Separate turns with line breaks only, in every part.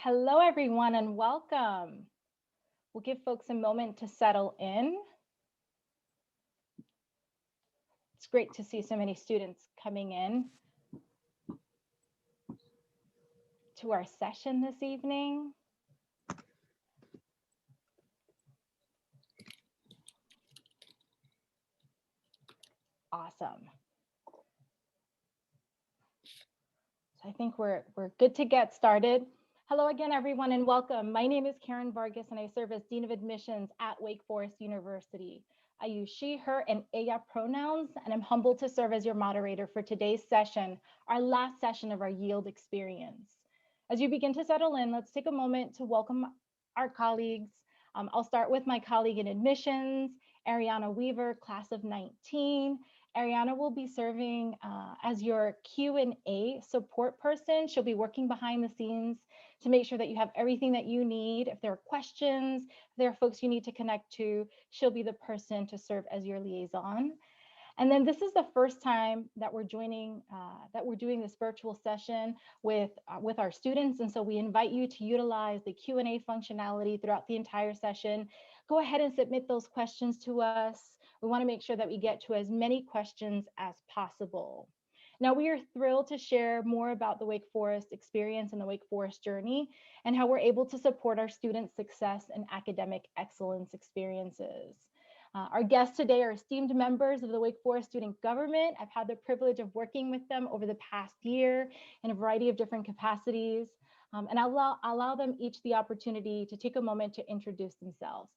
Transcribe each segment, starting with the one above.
Hello, everyone, and welcome. We'll give folks a moment to settle in. It's great to see so many students coming in to our session this evening. Awesome. So I think we're good to get started. Hello again, everyone, and welcome. My name is Karen Vargas, and I serve as Dean of Admissions at Wake Forest University. I use she, her, and ella pronouns, and I'm humbled to serve as your moderator for today's session, our last session of our yield experience. As you begin to settle in, let's take a moment to welcome our colleagues. I'll start with my colleague in admissions, Ariana Weaver, class of 19. Ariana will be serving as your Q&A support person. She'll be working behind the scenes to make sure that you have everything that you need. If there are questions, if there are folks you need to connect to, she'll be the person to serve as your liaison. And then this is the first time that we're doing this virtual session with our students. And so we invite you to utilize the Q&A functionality throughout the entire session. Go ahead and submit those questions to us. We want to make sure that we get to as many questions as possible. Now, we are thrilled to share more about the Wake Forest experience and the Wake Forest journey and how we're able to support our students' success and academic excellence experiences. Our guests today are esteemed members of the Wake Forest student government. I've had the privilege of working with them over the past year in a variety of different capacities, and I'll allow them each the opportunity to take a moment to introduce themselves.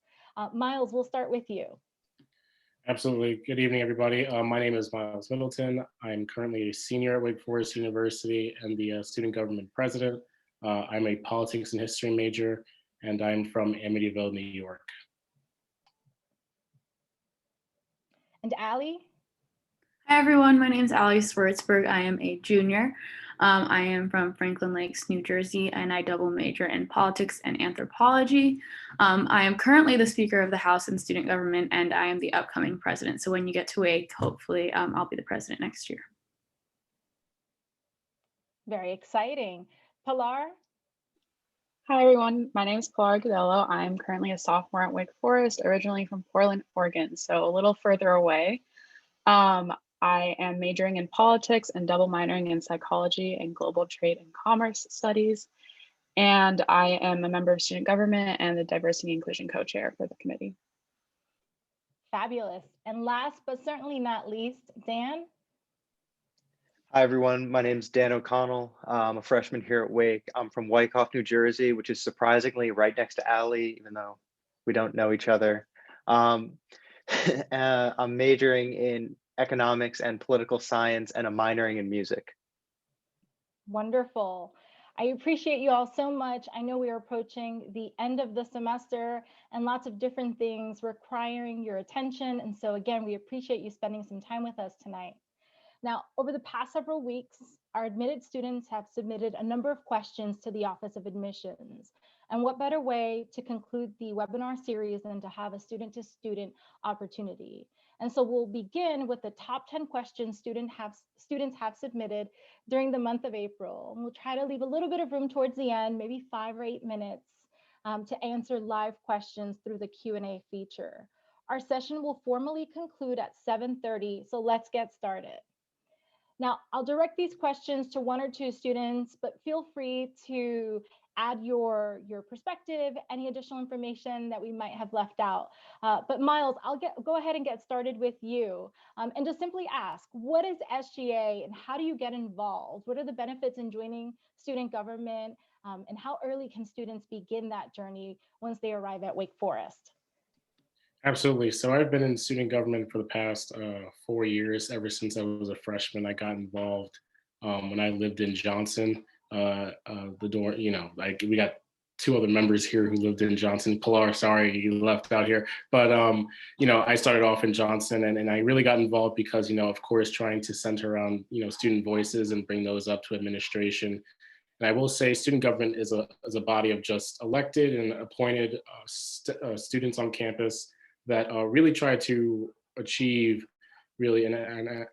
Miles, we'll start with you.
Absolutely. Good evening, everybody. My name is Miles Middleton. I'm currently a senior at Wake Forest University and the student government president. I'm a politics and history major, and I'm from Amityville, New York.
And Allie?
Hi, everyone. My name is Allie Swartzberg. I am a junior. I am from Franklin Lakes, New Jersey, and I double major in politics and anthropology. I am currently the Speaker of the House in student government, and I am the upcoming president. So when you get to Wake, hopefully I'll be the president next year.
Very exciting. Pilar?
Hi, everyone. My name is Pilar Godello. I'm currently a sophomore at Wake Forest, originally from Portland, Oregon, so a little further away. I am majoring in politics and double minoring in psychology and global trade and commerce studies. And I am a member of student government and the diversity and inclusion co-chair for the committee.
Fabulous. And last but certainly not least, Dan?
Hi, everyone. My name is Dan O'Connell. I'm a freshman here at Wake. I'm from Wyckoff, New Jersey, which is surprisingly right next to Allie, even though we don't know each other. I'm majoring in economics and political science, and I'm minoring in music.
Wonderful. I appreciate you all so much. I know we are approaching the end of the semester and lots of different things requiring your attention. And so again, we appreciate you spending some time with us tonight. Now, over the past several weeks, our admitted students have submitted a number of questions to the Office of Admissions. And what better way to conclude the webinar series than to have a student-to-student opportunity? And so we'll begin with the top 10 questions students have submitted during the month of April. And we'll try to leave a little bit of room towards the end, maybe 5 or 8 minutes, to answer live questions through the Q&A feature. Our session will formally conclude at 7:30, so let's get started. Now, I'll direct these questions to 1 or 2 students, but feel free to add your perspective, any additional information that we might have left out. But Miles, I'll go ahead and get started with you and just simply ask, what is SGA and how do you get involved? What are the benefits in joining student government and how early can students begin that journey once they arrive at Wake Forest?
Absolutely. So I've been in student government for the past 4 years. Ever since I was a freshman, I got involved when I lived in Johnson. We got 2 other members here who lived in Johnson. Pilar, sorry, you left out here. But, I started off in Johnson and I really got involved because, of course, trying to center around, student voices and bring those up to administration. And I will say student government is a body of just elected and appointed students on campus that really try to achieve really, and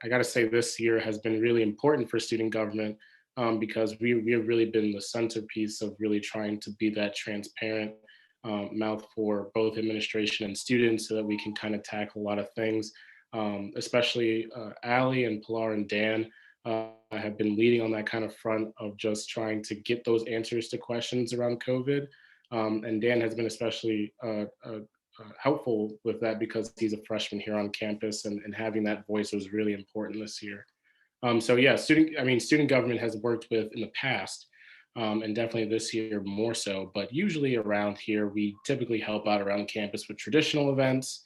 I got to say this year has been really important for student government, because we have really been the centerpiece of really trying to be that transparent mouth for both administration and students so that we can kind of tackle a lot of things. Especially Ali and Pilar and Dan have been leading on that kind of front of just trying to get those answers to questions around COVID. And Dan has been especially helpful with that because he's a freshman here on campus, and having that voice was really important this year. So yeah, student government has worked with in the past, and definitely this year more so, but usually around here, we typically help out around campus with traditional events.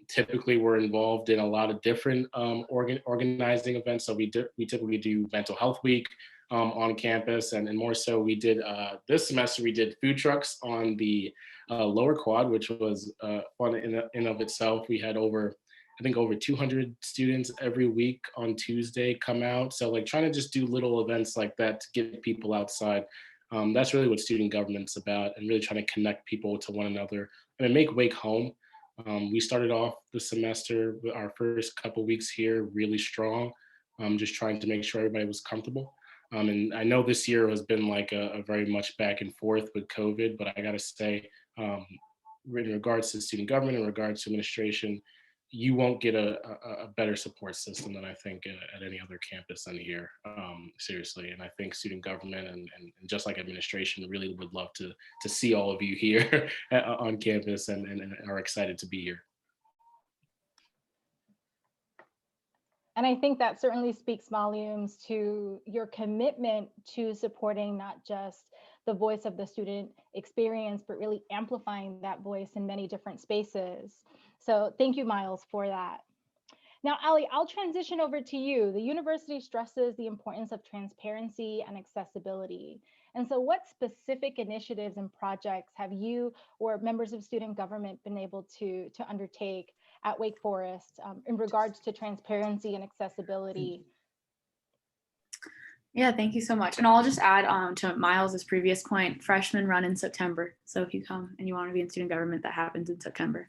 Typically we're involved in a lot of different organizing events. So we typically do mental health week on campus, and more so we did this semester, we did food trucks on the lower quad, which was fun in of itself. We had I think over 200 students every week on Tuesday come out. So like trying to just do little events like that to get people outside. That's really what student government's about, and really trying to connect people to one another and make Wake home. We started off the semester with our first couple weeks here really strong, just trying to make sure everybody was comfortable. And I know this year has been like a very much back and forth with COVID, but I gotta say, in regards to student government, in regards to administration, you won't get a better support system than I think at any other campus in here, seriously. And I think student government and just like administration really would love to see all of you here on campus, and are excited to be here.
And I think that certainly speaks volumes to your commitment to supporting not just the voice of the student experience, but really amplifying that voice in many different spaces. So thank you, Miles, for that. Now, Ali, I'll transition over to you. The university stresses the importance of transparency and accessibility. And so what specific initiatives and projects have you or members of student government been able to undertake at Wake Forest in regards to transparency and accessibility?
Yeah, thank you so much. And I'll just add to Miles's previous point, freshmen run in September. So if you come and you want to be in student government, that happens in September.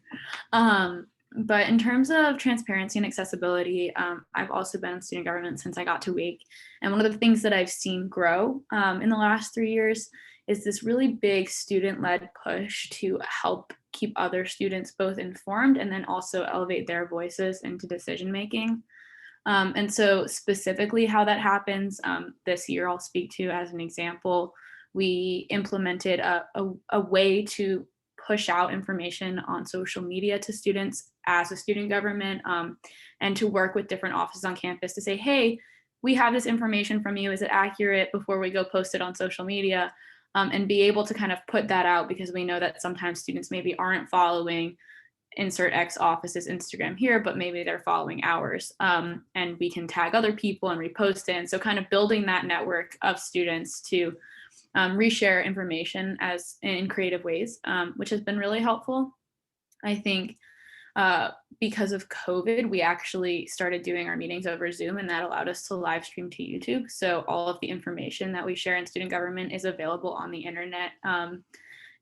But in terms of transparency and accessibility, I've also been in student government since I got to Wake. And one of the things that I've seen grow in the last 3 years is this really big student-led push to help keep other students both informed and then also elevate their voices into decision-making. And so specifically how that happens this year, I'll speak to as an example, we implemented a way to push out information on social media to students as a student government, and to work with different offices on campus to say, hey, we have this information from you, is it accurate, before we go post it on social media, and be able to kind of put that out, because we know that sometimes students maybe aren't following insert X office's Instagram here, but maybe they're following ours, and we can tag other people and repost it. And so kind of building that network of students to reshare information as in creative ways, which has been really helpful. I think because of COVID, we actually started doing our meetings over Zoom, and that allowed us to live stream to YouTube. So all of the information that we share in student government is available on the internet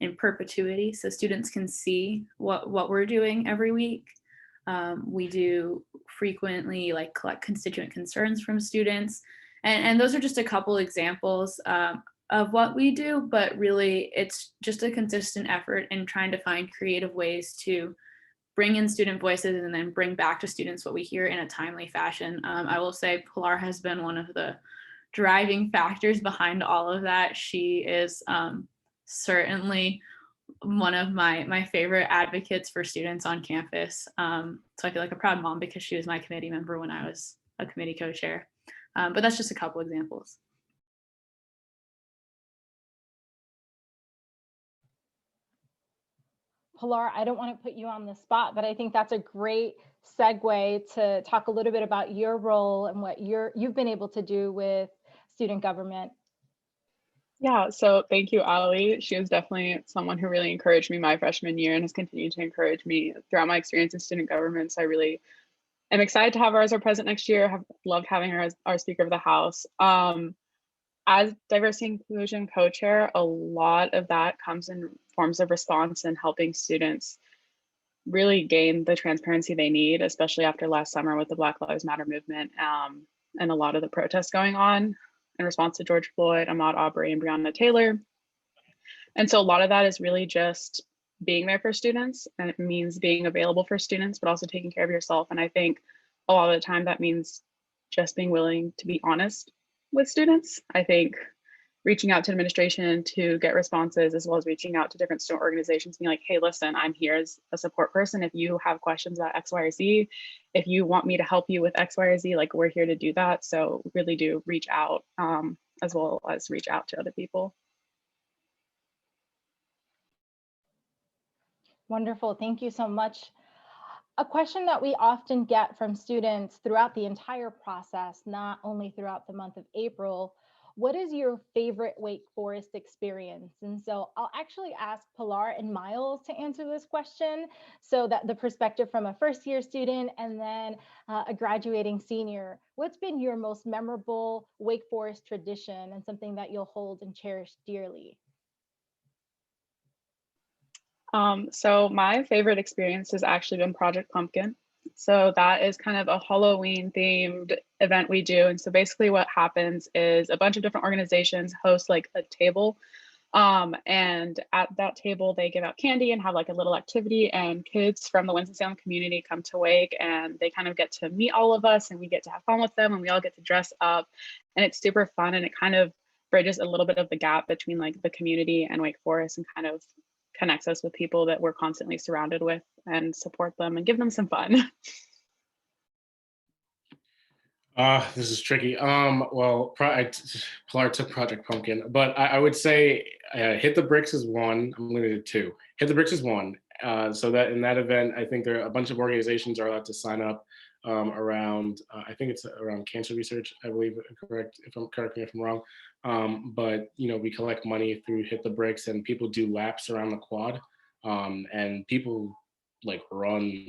in perpetuity, so students can see what we're doing every week. We do frequently like collect constituent concerns from students, and those are just a couple examples of what we do, but really it's just a consistent effort in trying to find creative ways to bring in student voices and then bring back to students what we hear in a timely fashion. I will say Pilar has been one of the driving factors behind all of that. She is certainly one of my favorite advocates for students on campus. So I feel like a proud mom because she was my committee member when I was a committee co-chair. But that's just a couple examples.
Pilar, I don't want to put you on the spot, but I think that's a great segue to talk a little bit about your role and what you've been able to do with student government.
Yeah, so thank you, Ali. She was definitely someone who really encouraged me my freshman year and has continued to encourage me throughout my experience in student government. So I really am excited to have her as our president next year. Have loved having her as our Speaker of the House. As diversity inclusion co-chair, a lot of that comes in forms of response and helping students really gain the transparency they need, especially after last summer with the Black Lives Matter movement and a lot of the protests going on. in response to George Floyd, Ahmaud Arbery, and Breonna Taylor. And so a lot of that is really just being there for students, and it means being available for students, but also taking care of yourself. And I think a lot of the time that means just being willing to be honest with students. I think reaching out to administration to get responses, as well as reaching out to different student organizations, being like, hey, listen, I'm here as a support person. If you have questions about X, Y, or Z, if you want me to help you with X, Y, or Z, like, we're here to do that. So really do reach out, as well as reach out to other people.
Wonderful. Thank you so much. A question that we often get from students throughout the entire process, not only throughout the month of April, what is your favorite Wake Forest experience? And so I'll actually ask Pilar and Miles to answer this question, so that the perspective from a first-year student and then a graduating senior. What's been your most memorable Wake Forest tradition and something that you'll hold and cherish dearly?
So my favorite experience has actually been Project Pumpkin. So that is kind of a Halloween themed event we do. And so basically what happens is a bunch of different organizations host like a table. And at that table, they give out candy and have like a little activity, and kids from the Winston-Salem community come to Wake, and they kind of get to meet all of us, and we get to have fun with them, and we all get to dress up, and it's super fun. And it kind of bridges a little bit of the gap between like the community and Wake Forest, and kind of connects us with people that we're constantly surrounded with, and support them and give them some fun.
This is tricky. Well, Pilar took Project Pumpkin, but I would say Hit the Bricks is one. I'm limited to two. Hit the Bricks is one. So that in that event, I think there are a bunch of organizations are allowed to sign up around. I think it's around cancer research. I believe, correct me if I'm wrong. But we collect money through Hit the Bricks, and people do laps around the quad, and people like run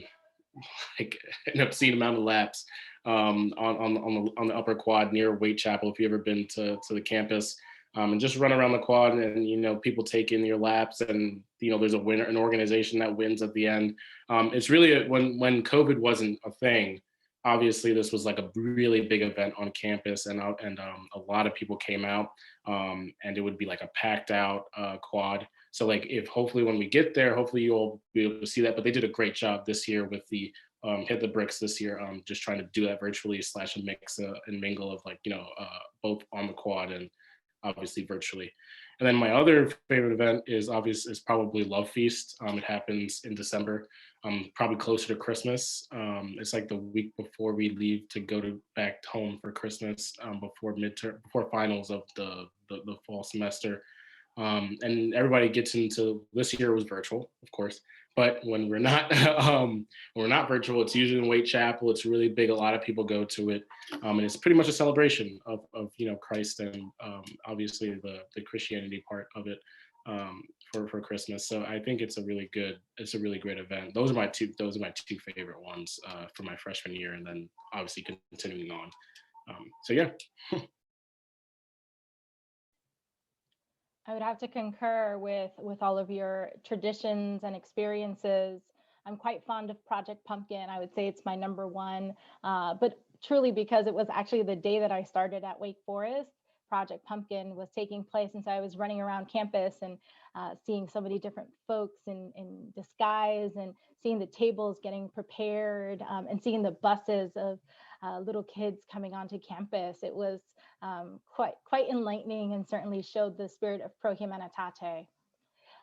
like an obscene amount of laps on the upper quad near Waite Chapel. If you've ever been to the campus, and just run around the quad, and people take in your laps, and there's a winner, an organization that wins at the end. It's really when COVID wasn't a thing. Obviously, this was like a really big event on campus, and a lot of people came out, and it would be like a packed out quad. So like, if hopefully when we get there, hopefully you'll be able to see that. But they did a great job this year with the Hit the Bricks this year, just trying to do that virtually / a mix and mingle of like both on the quad and obviously virtually. And then my other favorite event is probably Love Feast. It happens in December, probably closer to Christmas. It's like the week before we leave to go back home for Christmas, before finals of the fall semester. And everybody gets into, this year was virtual, of course, but when we're not virtual, it's usually in Waite Chapel. It's really big. A lot of people go to it, and it's pretty much a celebration of Christ, and obviously the Christianity part of it for Christmas. So I think it's a really great event. Those are my two favorite ones for my freshman year, and then obviously continuing on. So yeah.
I would have to concur with all of your traditions and experiences. I'm quite fond of Project Pumpkin. I would say it's my number one, but truly because it was actually the day that I started at Wake Forest. Project Pumpkin was taking place, and so I was running around campus and seeing so many different folks in disguise, and seeing the tables getting prepared, and seeing the buses of little kids coming onto campus. It was quite enlightening, and certainly showed the spirit of Pro Humanitate.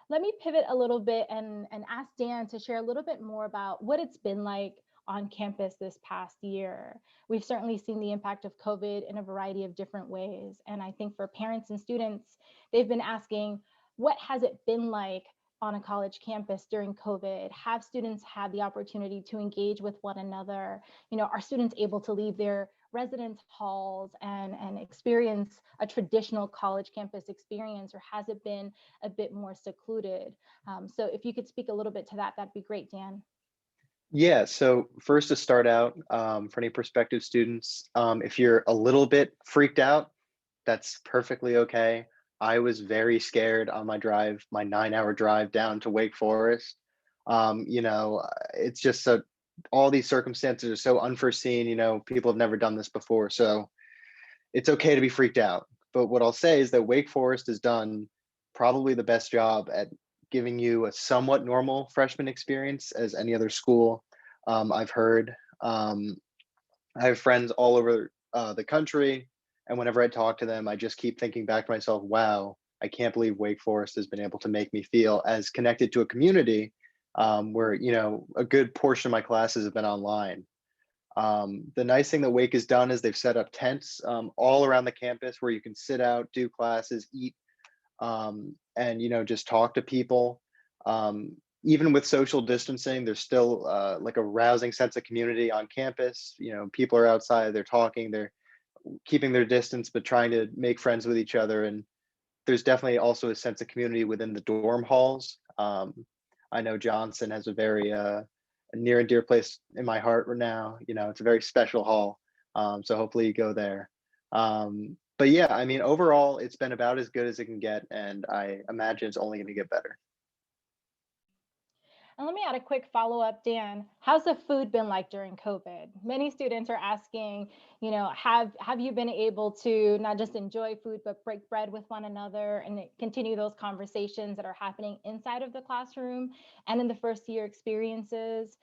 Let me pivot a little bit and ask Dan to share a little bit more about what it's been like on campus this past year. We've certainly seen the impact of COVID in a variety of different ways. And I think for parents and students, they've been asking, what has it been like on a college campus during COVID? Have students had the opportunity to engage with one another? Are students able to leave their residence halls and experience a traditional college campus experience, or has it been a bit more secluded? So if you could speak a little bit to that, that'd be great, Dan.
Yeah, so first to start out, for any prospective students, if you're a little bit freaked out, that's perfectly okay. I was very scared on my 9-hour drive down to Wake Forest. It's just all these circumstances are so unforeseen, people have never done this before. So it's okay to be freaked out. But what I'll say is that Wake Forest has done probably the best job at giving you a somewhat normal freshman experience as any other school I've heard. I have friends all over the country, and whenever I talk to them, I just keep thinking back to myself, wow, I can't believe Wake Forest has been able to make me feel as connected to a community where, you know, a good portion of my classes have been online. The nice thing that Wake has done is they've set up tents all around the campus where you can sit out, do classes, eat, and, you know, just talk to people. Even with social distancing, there's still like a rousing sense of community on campus. You know, people are outside, they're talking, they're keeping their distance, but trying to make friends with each other. And there's definitely also a sense of community within the dorm halls. I know Johnson has a very near and dear place in my heart right now. You know, it's a very special hall. So hopefully you go there. But yeah, I mean, overall, it's been about as good as it can get. And I imagine it's only going to get better.
And let me add a quick follow-up, Dan. How's the food been like during COVID? Many students are asking, you know, have you been able to not just enjoy food, but break bread with one another and continue those conversations that are happening inside of the classroom and in the first year experiences,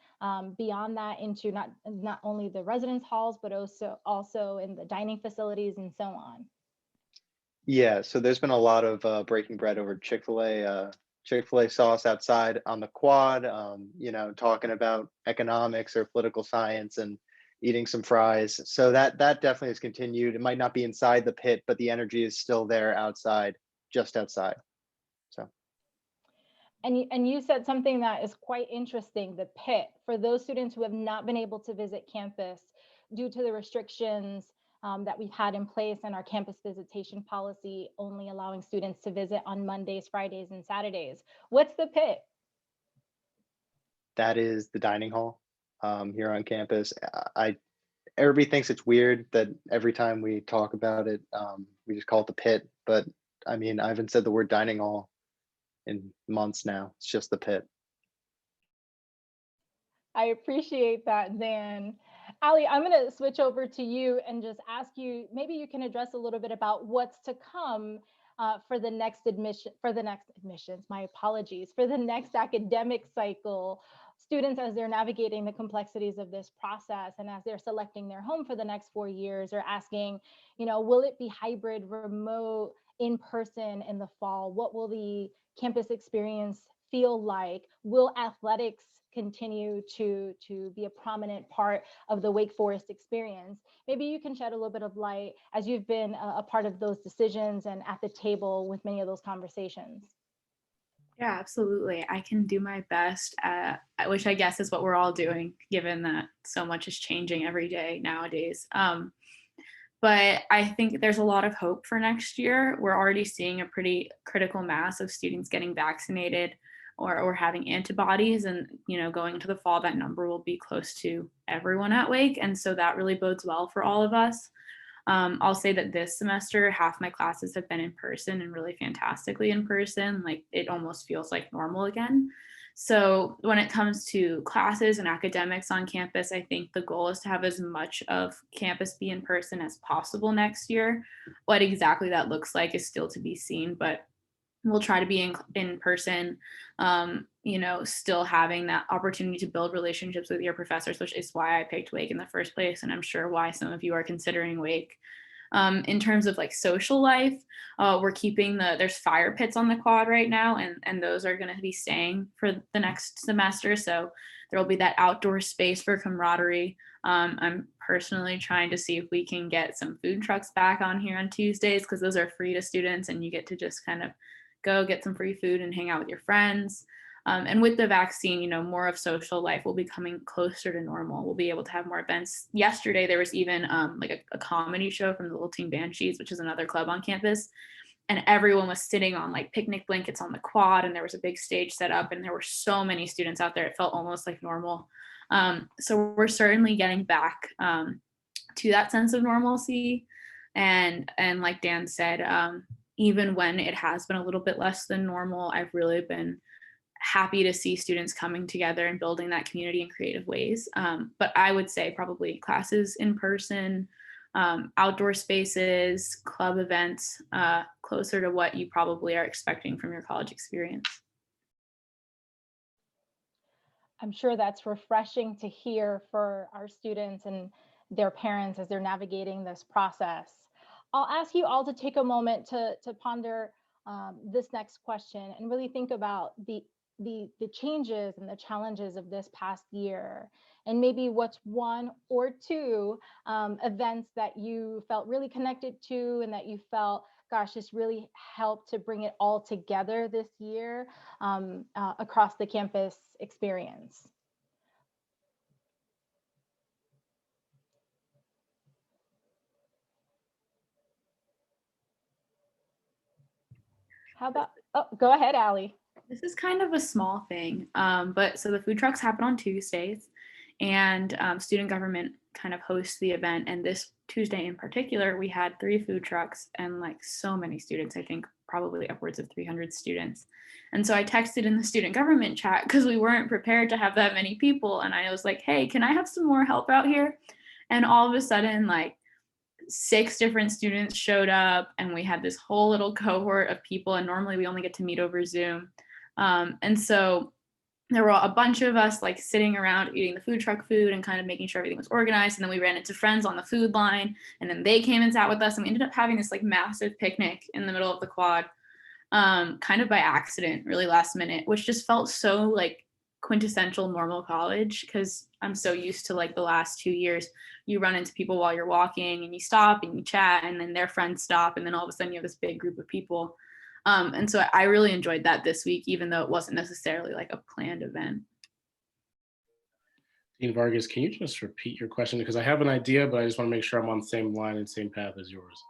beyond that into not only the residence halls, but also in the dining facilities and so on?
Yeah, so there's been a lot of breaking bread over Chick-fil-A sauce outside on the quad, you know, talking about economics or political science and eating some fries. So that definitely has continued. It might not be inside the pit, but the energy is still there outside, just outside. So
And you said something that is quite interesting, the pit. For those students who have not been able to visit campus due to the restrictions that we've had in place and our campus visitation policy only allowing students to visit on Mondays, Fridays, and Saturdays. What's the pit?
that is the dining hall here on campus. Everybody thinks it's weird that every time we talk about it, we just call it the pit. But I mean, I haven't said the word dining hall in months now. It's just the pit.
I appreciate that, Dan. Ali, I'm going to switch over to you and just ask you, maybe you can address a little bit about what's to come for the next admissions, my apologies, for the next academic cycle. Students, as they're navigating the complexities of this process and as they're selecting their home for the next 4 years, are asking, you know, will it be hybrid, remote, in person in the fall? What will the campus experience feel like? Will athletics continue to be a prominent part of the Wake Forest experience? Maybe you can shed a little bit of light as you've been a part of those decisions and at the table with many of those conversations.
Yeah, absolutely. I can do my best, which I guess is what we're all doing, given that so much is changing every day nowadays. But I think there's a lot of hope for next year. We're already seeing a pretty critical mass of students getting vaccinated or having antibodies, and you know, going into the fall, that number will be close to everyone at Wake, and so that really bodes well for all of us. I'll say that this semester, half my classes have been in person and really fantastically in person. Like it almost feels like normal again. So when it comes to classes and academics on campus, I think the goal is to have as much of campus be in person as possible next year. What exactly that looks like is still to be seen, but we'll try to be in person, you know, still having that opportunity to build relationships with your professors, which is why I picked Wake in the first place. And I'm sure why some of you are considering Wake. In terms of like social life, we're keeping there's fire pits on the quad right now, and those are going to be staying for the next semester. So there will be that outdoor space for camaraderie. I'm personally trying to see if we can get some food trucks back on here on Tuesdays, because those are free to students and you get to just kind of go get some free food and hang out with your friends. And with the vaccine, you know, more of social life will be coming closer to normal. We'll be able to have more events. Yesterday, there was even like a comedy show from the Little Team Banshees, which is another club on campus. And everyone was sitting on like picnic blankets on the quad, and there was a big stage set up, and there were so many students out there. It felt almost like normal. So we're certainly getting back to that sense of normalcy. And like Dan said, even when it has been a little bit less than normal, I've really been happy to see students coming together and building that community in creative ways. But I would say probably classes in person, outdoor spaces, club events, closer to what you probably are expecting from your college experience.
I'm sure that's refreshing to hear for our students and their parents as they're navigating this process. I'll ask you all to take a moment to ponder this next question and really think about the changes and the challenges of this past year, and maybe what's one or two events that you felt really connected to and that you felt, gosh, this really helped to bring it all together this year across the campus experience. How about, oh, go ahead, Allie.
This is kind of a small thing, but so the food trucks happen on Tuesdays, and student government kind of hosts the event. And this Tuesday in particular, we had 3 food trucks and like so many students, I think probably upwards of 300 students. And so I texted in the student government chat because we weren't prepared to have that many people. And I was like, hey, can I have some more help out here? And all of a sudden, like 6 different students showed up, and we had this whole little cohort of people. And normally we only get to meet over Zoom. And so there were a bunch of us like sitting around eating the food truck food and kind of making sure everything was organized. And then we ran into friends on the food line, and then they came and sat with us, and we ended up having this like massive picnic in the middle of the quad, kind of by accident, really last minute, which just felt so like quintessential normal college, because I'm so used to like the last 2 years, you run into people while you're walking and you stop and you chat, and then their friends stop, and then all of a sudden you have this big group of people. And so I really enjoyed that this week, even though it wasn't necessarily like a planned event.
Dean Vargas, can you just repeat your question? Because I have an idea, but I just want to make sure I'm on the same line and same path as yours.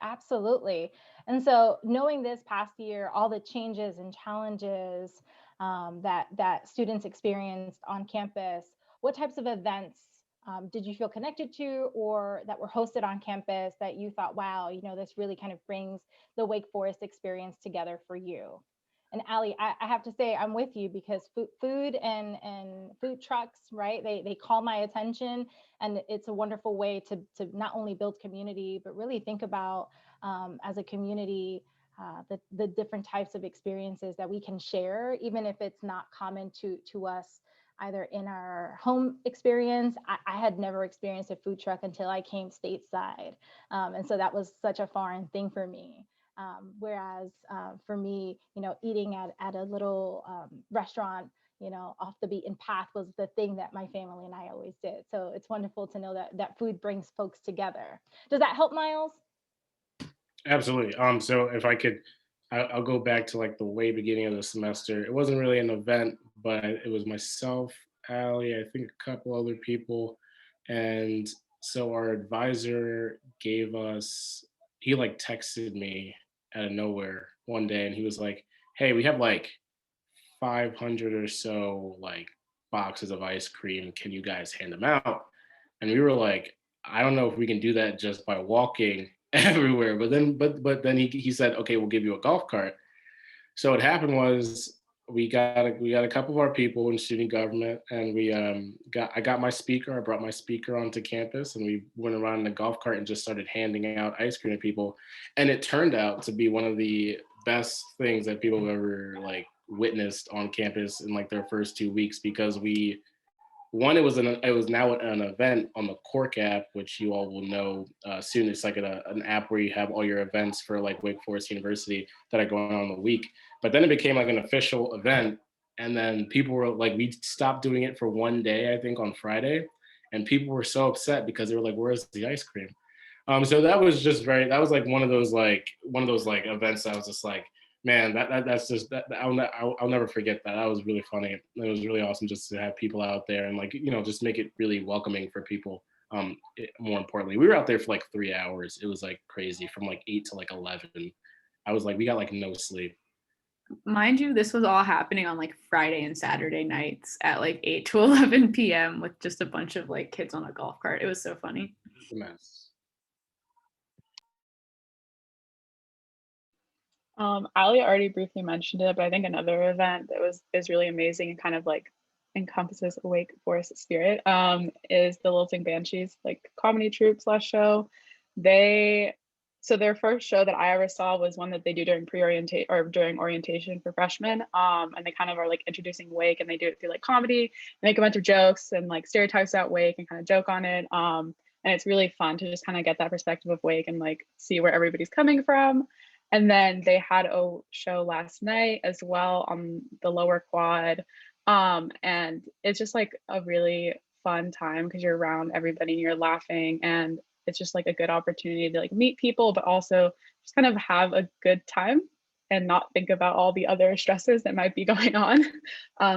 Absolutely. And so knowing this past year, all the changes and challenges that students experienced on campus, what types of events did you feel connected to or that were hosted on campus that you thought, wow, you know, this really kind of brings the Wake Forest experience together for you? And Allie, I have to say I'm with you, because food and food trucks, right? They call my attention, and it's a wonderful way to not only build community, but really think about as a community the different types of experiences that we can share, even if it's not common to us either in our home experience. I had never experienced a food truck until I came stateside. And so that was such a foreign thing for me. Whereas for me, you know, eating at a little restaurant, you know, off the beaten path was the thing that my family and I always did. So it's wonderful to know that food brings folks together. Does that help, Miles?
Absolutely. So if I could, I'll go back to like the way beginning of the semester. It wasn't really an event, but it was myself, Allie, I think a couple other people. And so our advisor gave us, he like texted me out of nowhere one day, and he was like, hey, we have like 500 or so like boxes of ice cream. Can you guys hand them out? And we were like, I don't know if we can do that just by walking everywhere. But then he said, okay, we'll give you a golf cart. So what happened was we got a couple of our people in student government, and I got my speaker. I brought my speaker onto campus, and we went around in the golf cart and just started handing out ice cream to people. And it turned out to be one of the best things that people have ever like witnessed on campus in like their first 2 weeks, because it was now an event on the Cork app, which you all will know soon. It's like an app where you have all your events for like Wake Forest University that are going on in the week. But then it became like an official event. And then people were like, we stopped doing it for one day, I think on Friday. And people were so upset because they were like, where's the ice cream? So that was like one of those events that I was just like, man, that's just that I'll never forget that. That was really funny. It was really awesome just to have people out there and like, you know, just make it really welcoming for people. More importantly, we were out there for like 3 hours. It was like crazy, from like 8 to like 11. I was like, we got like no sleep.
Mind you, this was all happening on like Friday and Saturday nights at like 8 to 11 p.m. with just a bunch of like kids on a golf cart. It was so funny.
It's a mess.
Ali already briefly mentioned it, but I think another event that is really amazing and kind of like encompasses a Wake Forest spirit is the Lilting Banshees, like comedy troupe slash show. So their first show that I ever saw was one that they do during pre-orientation or during orientation for freshmen. And they kind of are like introducing Wake, and they do it through like comedy, make a bunch of jokes and like stereotypes about Wake and kind of joke on it. And it's really fun to just kind of get that perspective of Wake and like see where everybody's coming from. And then they had a show last night as well on the lower quad. And it's just like a really fun time because you're around everybody and you're laughing, and it's just like a good opportunity to like meet people, but also just kind of have a good time and not think about all the other stresses that might be going on.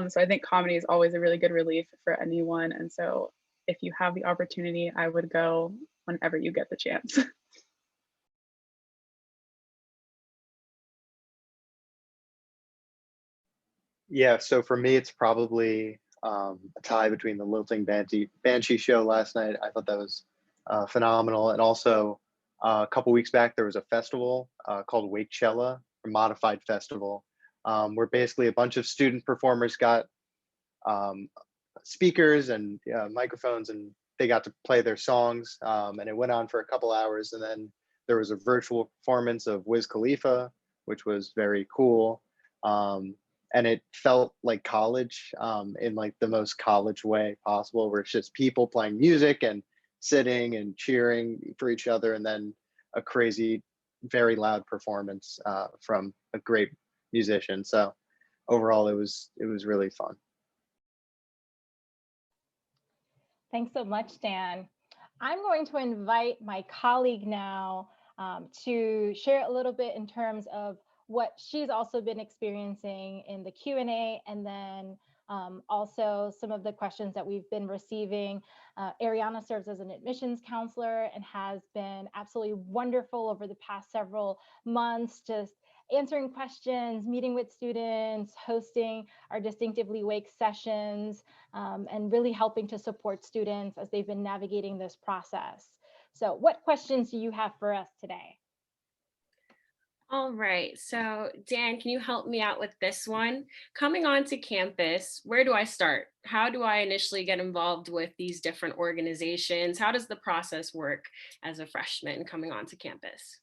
So I think comedy is always a really good relief for anyone. And so if you have the opportunity, I would go whenever you get the chance.
Yeah, so for me, it's probably a tie between the Lilting Banshee show last night. I thought that was phenomenal. And also a couple weeks back, there was a festival called Wakechella, a modified festival, where basically a bunch of student performers got speakers and microphones, and they got to play their songs. And it went on for a couple hours. And then there was a virtual performance of Wiz Khalifa, which was very cool. And it felt like college in like the most college way possible, where it's just people playing music and sitting and cheering for each other, and then a crazy, very loud performance from a great musician. So overall, it was really fun.
Thanks so much, Dan. I'm going to invite my colleague now to share a little bit in terms of what she's also been experiencing in the Q&A, and then also some of the questions that we've been receiving. Ariana serves as an admissions counselor and has been absolutely wonderful over the past several months, just answering questions, meeting with students, hosting our Distinctively Wake sessions, and really helping to support students as they've been navigating this process. So what questions do you have for us today?
All right, so Dan, can you help me out with this one? Coming onto campus, where do I start? How do I initially get involved with these different organizations? How does the process work as a freshman coming onto campus?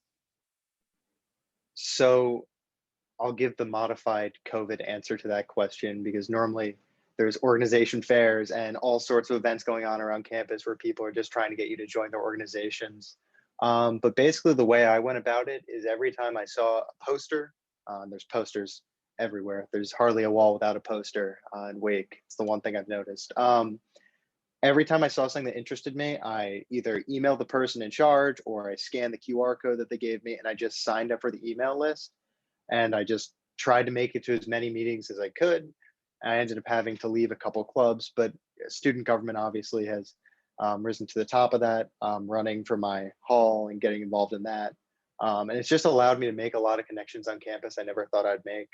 So I'll give the modified COVID answer to that question, because normally there's organization fairs and all sorts of events going on around campus where people are just trying to get you to join their organizations. But basically the way I went about it is every time I saw a poster, there's posters everywhere. There's hardly a wall without a poster in Wake. It's the one thing I've noticed. Every time I saw something that interested me, I either emailed the person in charge or I scanned the QR code that they gave me, and I just signed up for the email list. And I just tried to make it to as many meetings as I could. I ended up having to leave a couple clubs, but student government obviously has risen to the top of that, running for my hall and getting involved in that. And it's just allowed me to make a lot of connections on campus I never thought I'd make.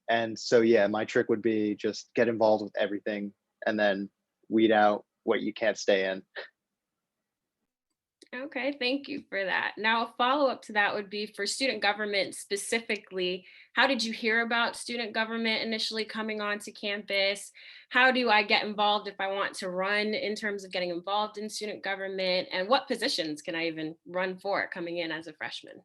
And so, yeah, my trick would be just get involved with everything and then weed out what you can't stay in.
Okay, thank you for that. Now, a follow-up to that would be for student government specifically. How did you hear about student government initially coming onto campus? How do I get involved if I want to run in terms of getting involved in student government? And what positions can I even run for coming in as a freshman?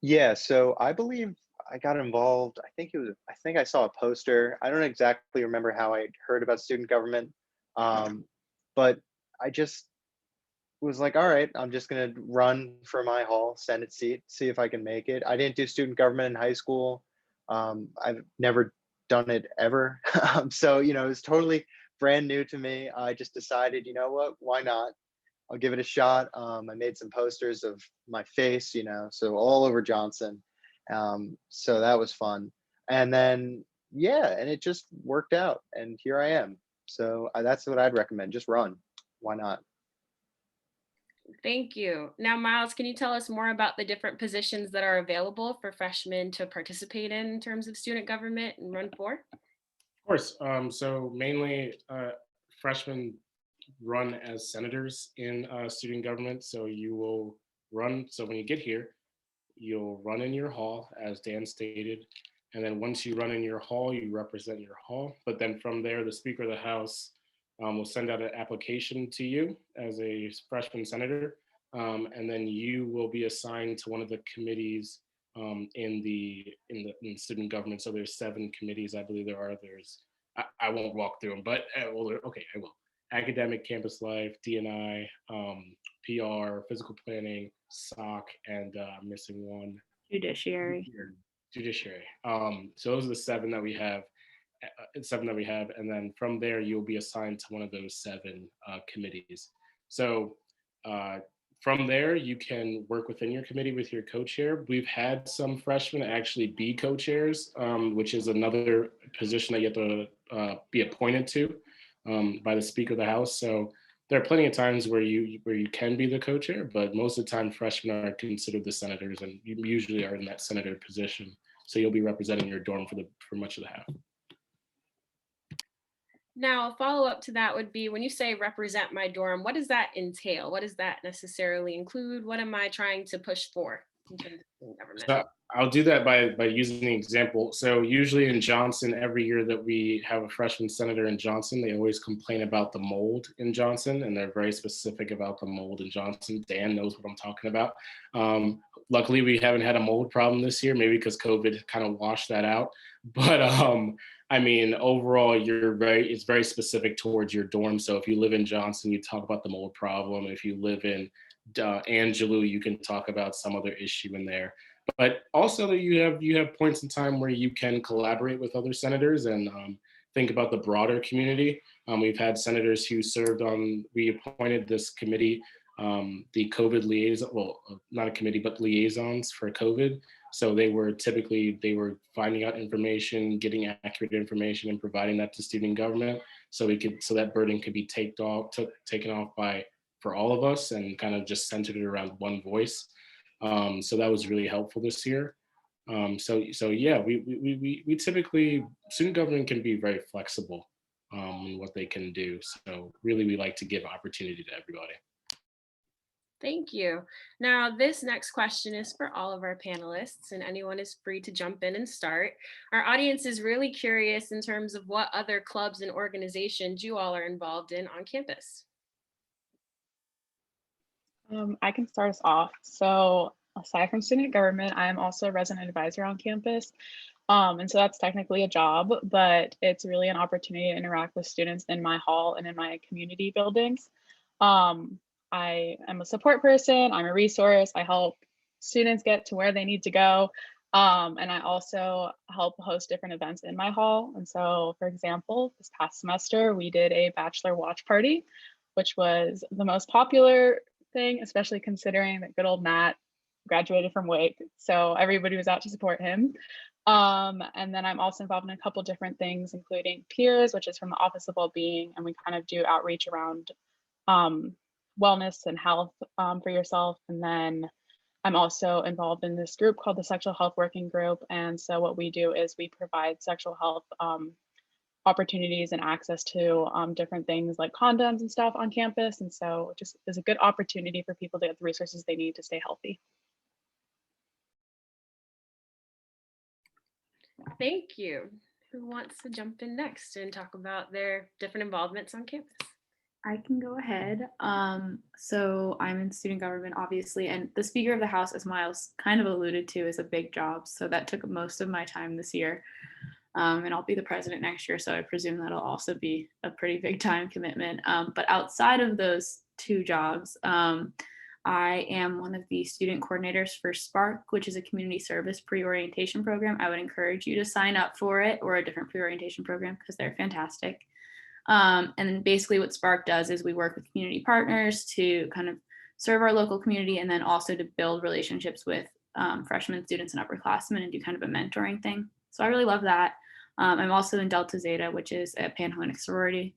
Yeah, so I believe I got involved. I think I saw a poster. I don't exactly remember how I heard about student government, but I just was like, all right, I'm just gonna run for my hall Senate seat, see if I can make it. I didn't do student government in high school. I've never done it ever. So, it was totally brand new to me. I just decided, you know what, why not? I'll give it a shot. I made some posters of my face, so all over Johnson. So that was fun. And then, yeah, and it just worked out. And here I am. So that's what I'd recommend. Just run. Why not?
Thank you. Now, Miles, can you tell us more about the different positions that are available for freshmen to participate in terms of student government and run for?
Of course. So mainly freshmen run as senators in student government. So you will run. So when you get here, you'll run in your hall, as Dan stated. And then once you run in your hall, you represent your hall. But then from there, the Speaker of the House will send out an application to you as a freshman senator. And then you will be assigned to one of the committees in the student government. So there's 7 committees, I believe there are. I won't walk through them, but okay, I will. Academic, campus life, D&I, PR, physical planning, SOC, and I'm missing one.
Judiciary.
Judiciary. So those are the 7 that we have. 7 that we have, and then from there you'll be assigned to one of those 7 committees. So from there, you can work within your committee with your co-chair. We've had some freshmen actually be co-chairs, which is another position that you have to be appointed to by the Speaker of the House. So there are plenty of times where you can be the co-chair, but most of the time freshmen are considered the senators, and you usually are in that senator position. So you'll be representing your dorm for much of the half.
Now, a follow-up to that would be, when you say represent my dorm, what does that entail? What does that necessarily include? What am I trying to push for in terms of government?
So I'll do that by using an example. So usually in Johnson, every year that we have a freshman senator in Johnson, they always complain about the mold in Johnson, and they're very specific about the mold in Johnson. Dan knows what I'm talking about. Luckily, we haven't had a mold problem this year, maybe because COVID kind of washed that out. But I mean, overall, it's very specific towards your dorm. So if you live in Johnson, you talk about the mold problem. If you live in Angelou, you can talk about some other issue in there. But also you have points in time where you can collaborate with other senators and think about the broader community. We've had senators who served on, we appointed this committee, the COVID liaison, well, not a committee, but liaisons for COVID. So they were finding out information, getting accurate information, and providing that to student government, so that burden could be taken off for all of us, and kind of just centered it around one voice. So that was really helpful this year. So yeah, we typically, student government can be very flexible in what they can do. So really, we like to give opportunity to everybody.
Thank you. Now, this next question is for all of our panelists, and anyone is free to jump in and start. Our audience is really curious in terms of what other clubs and organizations you all are involved in on campus.
I can start us off. So aside from student government, I am also a resident advisor on campus. And so that's technically a job, but it's really an opportunity to interact with students in my hall and in my community buildings. I am a support person, I'm a resource, I help students get to where they need to go. And I also help host different events in my hall. And so, for example, this past semester, we did a bachelor watch party, which was the most popular thing, especially considering that good old Matt graduated from Wake. So everybody was out to support him. And then I'm also involved in a couple different things, including Peers, which is from the Office of Wellbeing. And we kind of do outreach around wellness and health for yourself. And then I'm also involved in this group called the Sexual Health Working Group. And so what we do is we provide sexual health opportunities and access to different things like condoms and stuff on campus. And so just is a good opportunity for people to get the resources they need to stay healthy.
Thank you. Who wants to jump in next and talk about their different involvements on campus?
I can go ahead. So I'm in student government, obviously, and the Speaker of the House, as Miles kind of alluded to, is a big job. So that took most of my time this year. And I'll be the president next year, so I presume that'll also be a pretty big time commitment. But outside of those 2 jobs, I am one of the student coordinators for Spark, which is a community service pre-orientation program. I would encourage you to sign up for it, or a different pre-orientation program, because they're fantastic. And then basically what Spark does is we work with community partners to kind of serve our local community, and then also to build relationships with freshmen, students, and upperclassmen, and do kind of a mentoring thing. So I really love that. I'm also in Delta Zeta, which is a Panhellenic sorority.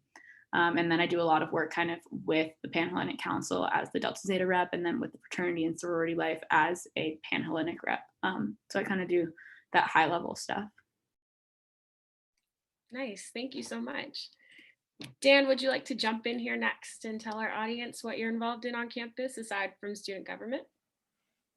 And then I do a lot of work kind of with the Panhellenic Council as the Delta Zeta rep, and then with the fraternity and sorority life as a Panhellenic rep. So I kind of do that high level stuff.
Nice, thank you so much. Dan, would you like to jump in here next and tell our audience what you're involved in on campus aside from student government?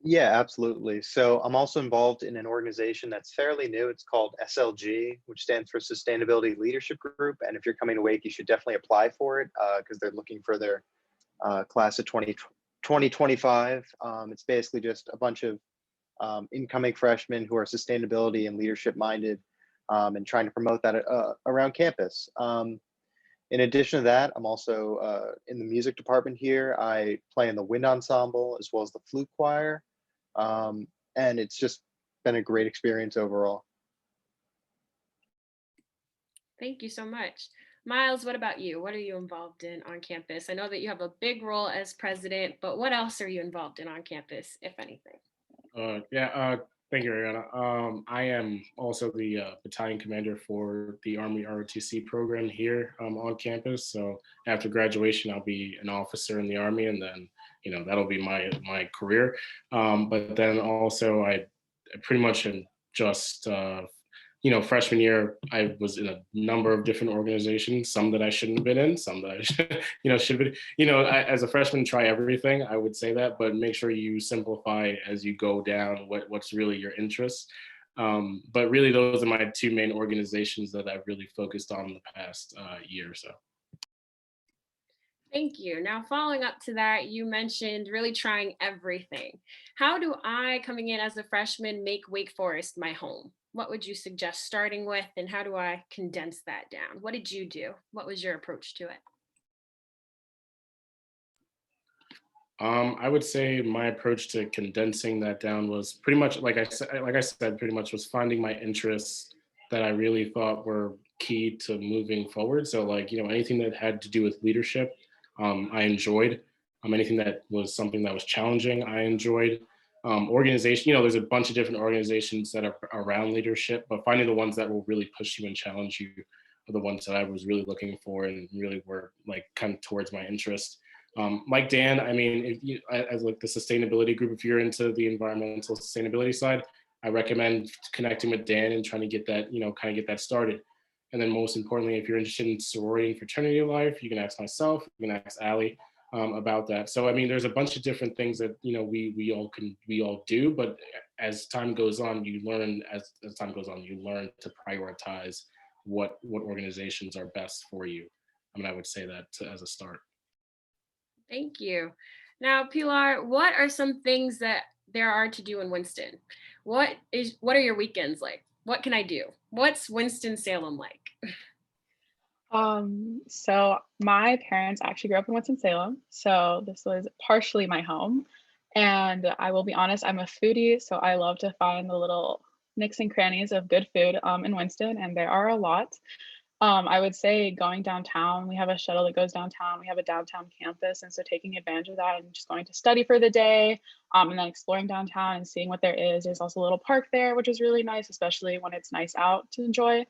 Yeah, absolutely. So I'm also involved in an organization that's fairly new. It's called SLG, which stands for Sustainability Leadership Group. And if you're coming to Wake, you should definitely apply for it because they're looking for their class of 2025. It's basically just a bunch of incoming freshmen who are sustainability and leadership minded and trying to promote that around campus. In addition to that, I'm also in the music department here. I play in the wind ensemble as well as the flute choir. Um, and it's just been a great experience overall.
Thank you so much. Miles, what about you? What are you involved in on campus? I know that you have a big role as president, but what else are you involved in on campus, if anything?
Yeah, thank you, Ariana. I am also the battalion commander for the Army ROTC program here on campus. So after graduation, I'll be an officer in the Army, and then that'll be my career. But then also, I pretty much am just freshman year, I was in a number of different organizations, some that I shouldn't have been in, some that I should have been. As a freshman, try everything. I would say that, but make sure you simplify as you go down what's really your interests. But really, those are my two main organizations that I've really focused on the past year or so.
Thank you. Now, following up to that, you mentioned really trying everything. How do I, coming in as a freshman, make Wake Forest my home? What would you suggest starting with, and how do I condense that down? What did you do? What was your approach to it?
I would say my approach to condensing that down was pretty much like I said, pretty much was finding my interests that I really thought were key to moving forward. So anything that had to do with leadership, I enjoyed. Anything that was something that was challenging, I enjoyed. Organization, there's a bunch of different organizations that are around leadership, but finding the ones that will really push you and challenge you are the ones that I was really looking for and really were kind of towards my interest. Like Dan, I mean, if you, as like the sustainability group, if you're into the environmental sustainability side, I recommend connecting with Dan and trying to get that, kind of get that started. And then most importantly, if you're interested in sorority and fraternity life, you can ask myself, you can ask Allie about that. So, I mean, there's a bunch of different things that, we all do, but as time goes on, you learn, as time goes on, you learn to prioritize what organizations are best for you. I mean, I would say that as a start.
Thank you. Now, Pilar, what are some things that there are to do in Winston? What are your weekends like? What can I do? What's Winston-Salem like?
So my parents actually grew up in Winston-Salem, so this was partially my home. And I will be honest, I'm a foodie, so I love to find the little nicks and crannies of good food in Winston, and there are a lot. I would say going downtown, we have a shuttle that goes downtown. We have a downtown campus. And so taking advantage of that and just going to study for the day and then exploring downtown and seeing what there is. There's also a little park there, which is really nice, especially when it's nice out to enjoy.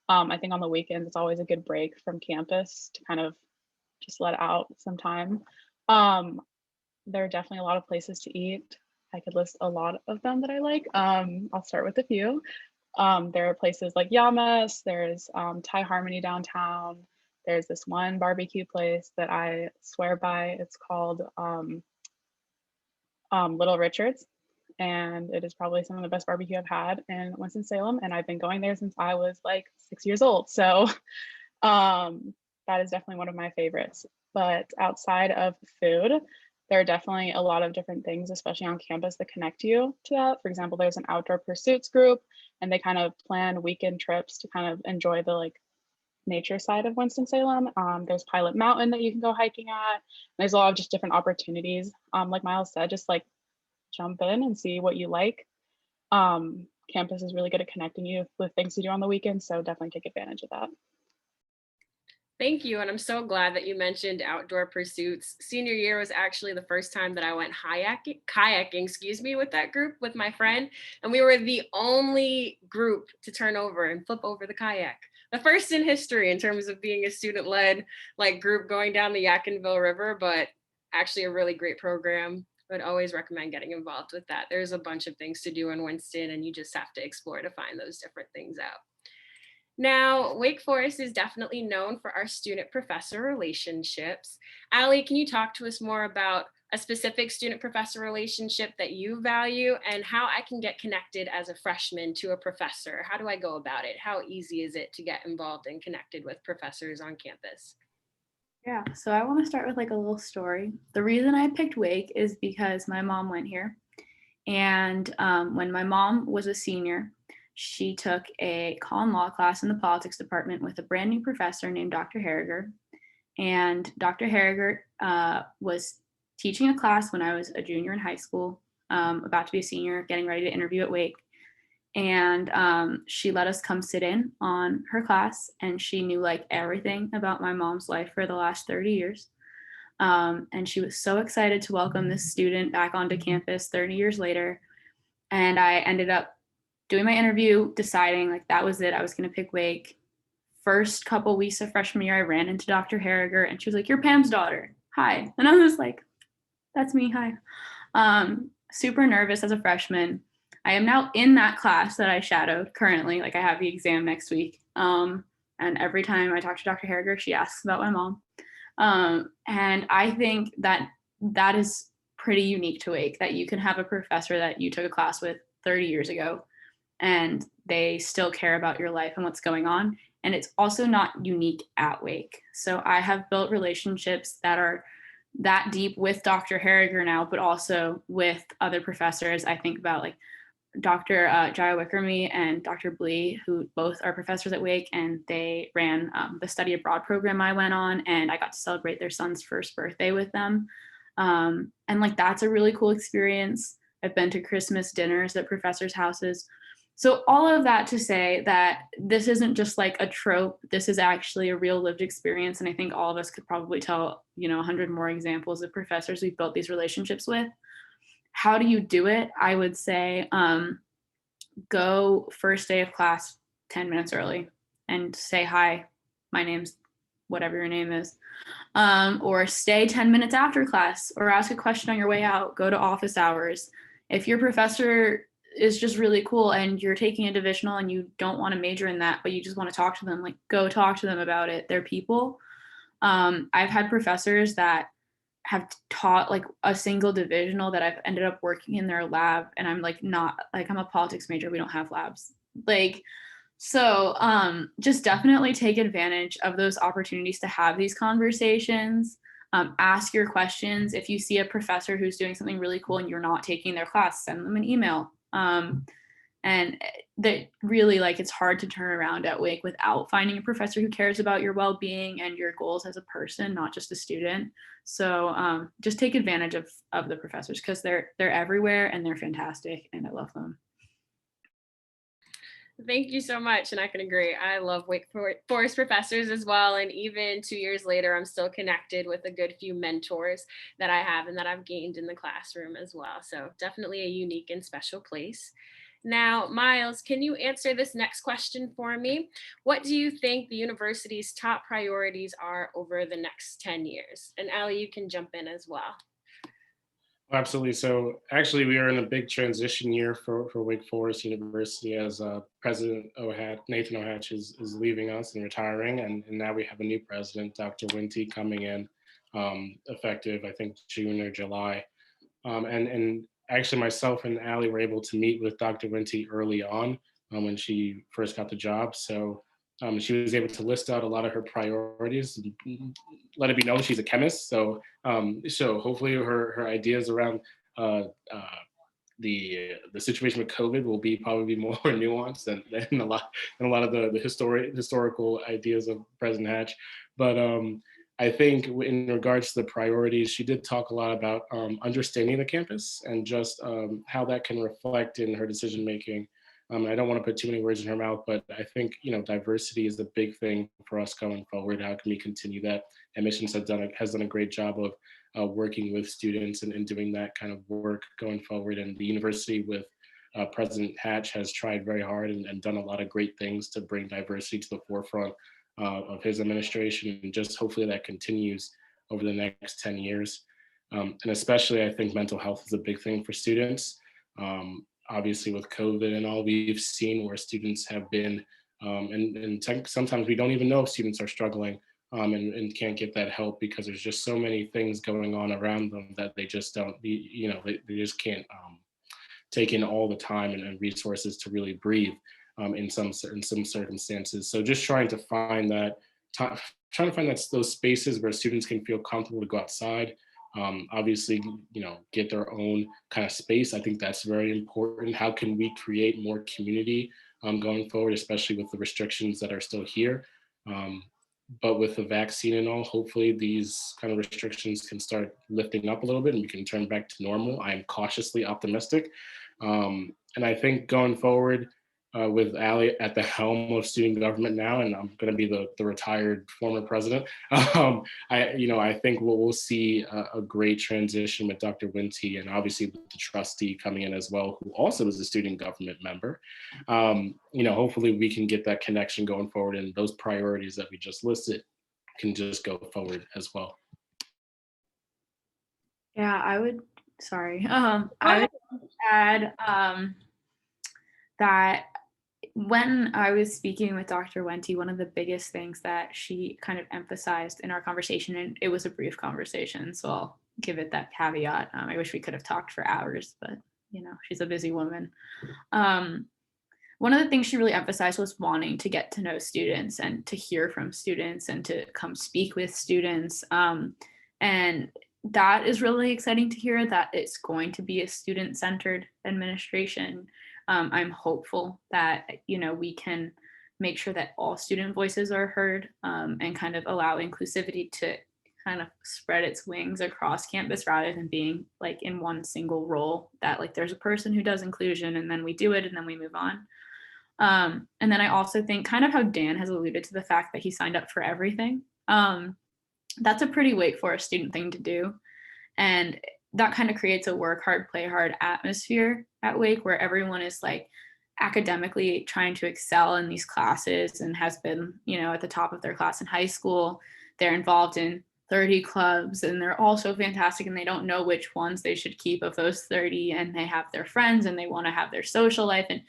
I think on the weekends, it's always a good break from campus to kind of just let out some time. There are definitely a lot of places to eat. I could list a lot of them that I like. I'll start with a few. There are places like Yamas, there's Thai Harmony downtown. There's this one barbecue place that I swear by. It's called Little Richard's, and it is probably some of the best barbecue I've had in Winston-Salem, and I've been going there since I was like 6 years old. So that is definitely one of my favorites. But outside of food, there are definitely a lot of different things, especially on campus, that connect you to that. For example, there's an outdoor pursuits group, and they kind of plan weekend trips to kind of enjoy the nature side of Winston-Salem. There's Pilot Mountain that you can go hiking at. There's a lot of just different opportunities. Like Miles said, just jump in and see what you like. Campus is really good at connecting you with things to do on the weekends, so definitely take advantage of that.
Thank you. And I'm so glad that you mentioned outdoor pursuits. Senior year was actually the first time that I went kayaking, with that group with my friend. And we were the only group to turn over and flip over the kayak. The first in history in terms of being a student-led group going down the Yadkinville River, but actually a really great program. I would always recommend getting involved with that. There's a bunch of things to do in Winston, and you just have to explore to find those different things out. Now, Wake Forest is definitely known for our student-professor relationships. Allie, can you talk to us more about a specific student-professor relationship that you value, and how I can get connected as a freshman to a professor. How do I go about it? How easy is it to get involved and connected with professors on campus?
Yeah, so I want to start with like a little story. The reason I picked Wake is because my mom went here. And when my mom was a senior, she took a common law class in the politics department with a brand new professor named Dr. Harriger. And Dr. Harriger was teaching a class when I was a junior in high school, about to be a senior, getting ready to interview at Wake. And she let us come sit in on her class, and she knew like everything about my mom's life for the last 30 years. And she was so excited to welcome this student back onto campus 30 years later. And I ended up doing my interview, deciding like that was it. I was going to pick Wake. First couple weeks of freshman year, I ran into Dr. Harriger, and she was like, "You're Pam's daughter. Hi." And I was like, "That's me. Hi." Super nervous as a freshman. I am now in that class that I shadowed currently. Like I have the exam next week. And every time I talk to Dr. Harriger, she asks about my mom. And I think that that is pretty unique to Wake, that you can have a professor that you took a class with 30 years ago and they still care about your life and what's going on. And it's also not unique at Wake. So I have built relationships that are that deep with Dr. Harriger now, but also with other professors. I think about like Dr. Jaya Wickerme and Dr. Blee, who both are professors at Wake, and they ran the study abroad program I went on, and I got to celebrate their son's first birthday with them. And like, that's a really cool experience. I've been to Christmas dinners at professors' houses. So all of that to say that this isn't just like a trope, this is actually a real lived experience. And I think all of us could probably tell, 100 more examples of professors we've built these relationships with. How do you do it? I would say go first day of class 10 minutes early and say, "Hi, my name's whatever your name is." Or stay 10 minutes after class, or ask a question on your way out. Go to office hours. If your professor is just really cool and you're taking a divisional and you don't want to major in that, but you just want to talk to them, like go talk to them about it. They're people. I've had professors that have taught like a single divisional that I've ended up working in their lab, and I'm like, not like, I'm a politics major, we don't have labs. Like, so just definitely take advantage of those opportunities to have these conversations. Ask your questions. If you see a professor who's doing something really cool and you're not taking their class, send them an email. And that really, like, it's hard to turn around at Wake without finding a professor who cares about your well-being and your goals as a person, not just a student. So just take advantage of the professors, because they're everywhere and they're fantastic and I love them.
Thank you so much. And I can agree. I love Wake Forest professors as well. And even 2 years later, I'm still connected with a good few mentors that I have and that I've gained in the classroom as well. So definitely a unique and special place. Now, Miles, can you answer this next question for me? What do you think the university's top priorities are over the next 10 years? And Ali, you can jump in as well.
Absolutely. So actually, we are in a big transition year for Wake Forest University, as President Nathan Ohatch is leaving us and retiring. And now we have a new president, Dr. Winty, coming in effective, I think, June or July. And actually, myself and Ali were able to meet with Dr. Winty early on when she first got the job. So she was able to list out a lot of her priorities. Let it be known she's a chemist, so hopefully her ideas around the situation with COVID will probably be more nuanced than a lot of the historical ideas of President Hatch. But I think in regards to the priorities, she did talk a lot about understanding the campus and just how that can reflect in her decision making. I don't want to put too many words in her mouth, but I think diversity is the big thing for us going forward. How can we continue that? Admissions has done a great job of working with students and doing that kind of work going forward. And the university with President Hatch has tried very hard and done a lot of great things to bring diversity to the forefront of his administration. And just hopefully that continues over the next 10 years. And especially, I think mental health is a big thing for students. Obviously, with COVID and all, we've seen where students have been, and sometimes we don't even know if students are struggling and can't get that help because there's just so many things going on around them that they just don't, they just can't take in all the time and resources to really breathe in some circumstances. So just trying to find that time, trying to find those spaces where students can feel comfortable to go outside. Obviously, get their own kind of space. I think that's very important. How can we create more community going forward, especially with the restrictions that are still here? But with the vaccine and all, hopefully these kind of restrictions can start lifting up a little bit and we can turn back to normal. I am cautiously optimistic. And I think going forward, with Ali at the helm of student government now, and I'm going to be the retired former president. I think we'll see a great transition with Dr. Winty, and obviously with the trustee coming in as well, who also is a student government member. Hopefully we can get that connection going forward, and those priorities that we just listed can just go forward as well.
Yeah, I would add that when I was speaking with Dr. Wenti, one of the biggest things that she kind of emphasized in our conversation, and it was a brief conversation, so I'll give it that caveat. I wish we could have talked for hours, but she's a busy woman. One of the things she really emphasized was wanting to get to know students and to hear from students and to come speak with students. And that is really exciting to hear, that it's going to be a student-centered administration. I'm hopeful that, we can make sure that all student voices are heard, and kind of allow inclusivity to kind of spread its wings across campus rather than being like in one single role, that like there's a person who does inclusion and then we do it and then we move on. And then I also think kind of how Dan has alluded to the fact that he signed up for everything. That's a pretty Wake Forest student thing to do. And that kind of creates a work hard, play hard atmosphere at Wake, where everyone is like academically trying to excel in these classes and has been, at the top of their class in high school. They're involved in 30 clubs and they're all so fantastic, and they don't know which ones they should keep of those 30, and they have their friends and they want to have their social life, and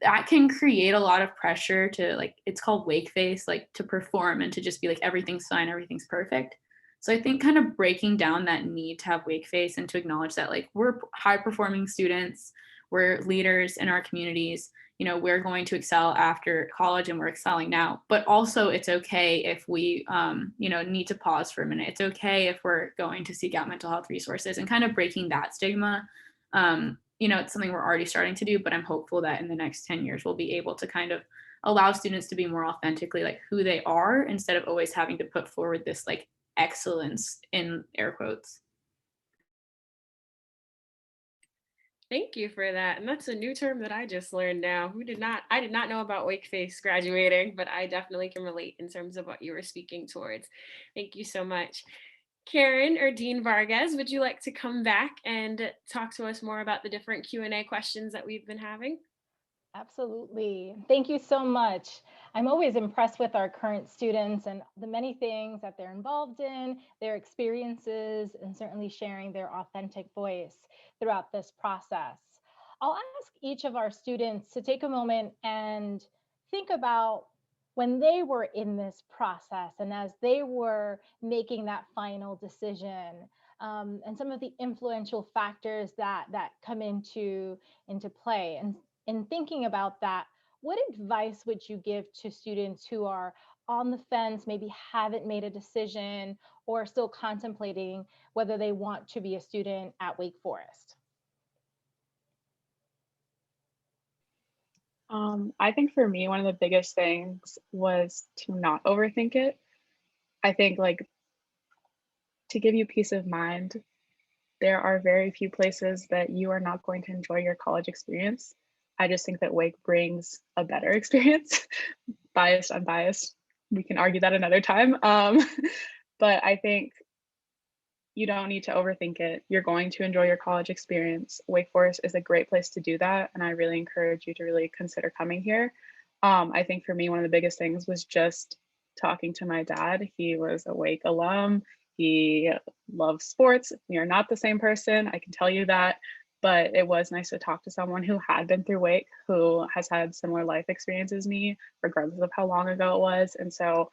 that can create a lot of pressure to, like, it's called wake face, like to perform and to just be like everything's fine, everything's perfect. So I think kind of breaking down that need to have wake face and to acknowledge that like we're high performing students, we're leaders in our communities, we're going to excel after college and we're excelling now, but also it's okay if we need to pause for a minute. It's okay if we're going to seek out mental health resources, and kind of breaking that stigma. It's something we're already starting to do, but I'm hopeful that in the next 10 years, we'll be able to kind of allow students to be more authentically like who they are, instead of always having to put forward this like excellence in air quotes.
Thank you for that. And that's a new term that I just learned now. I did not know about wake face graduating, but I definitely can relate in terms of what you were speaking towards. Thank you so much. Karen or Dean Vargas, would you like to come back and talk to us more about the different Q&A questions that we've been having?
Absolutely. Thank you so much. I'm always impressed with our current students and the many things that they're involved in, their experiences, and certainly sharing their authentic voice throughout this process. I'll ask each of our students to take a moment and think about when they were in this process and as they were making that final decision, and some of the influential factors that come into play. And in thinking about that, what advice would you give to students who are on the fence, maybe haven't made a decision, or still contemplating whether they want to be a student at Wake Forest?
I think for me, one of the biggest things was to not overthink it. I think, like, to give you peace of mind, there are very few places that you are not going to enjoy your college experience. I just think that Wake brings a better experience. Biased, unbiased, we can argue that another time. But I think you don't need to overthink it. You're going to enjoy your college experience. Wake Forest is a great place to do that, and I really encourage you to really consider coming here. I think for me, one of the biggest things was just talking to my dad. He was a Wake alum. He loves sports. We are not the same person, I can tell you that, but it was nice to talk to someone who had been through Wake, who has had similar life experiences as me, regardless of how long ago it was. And so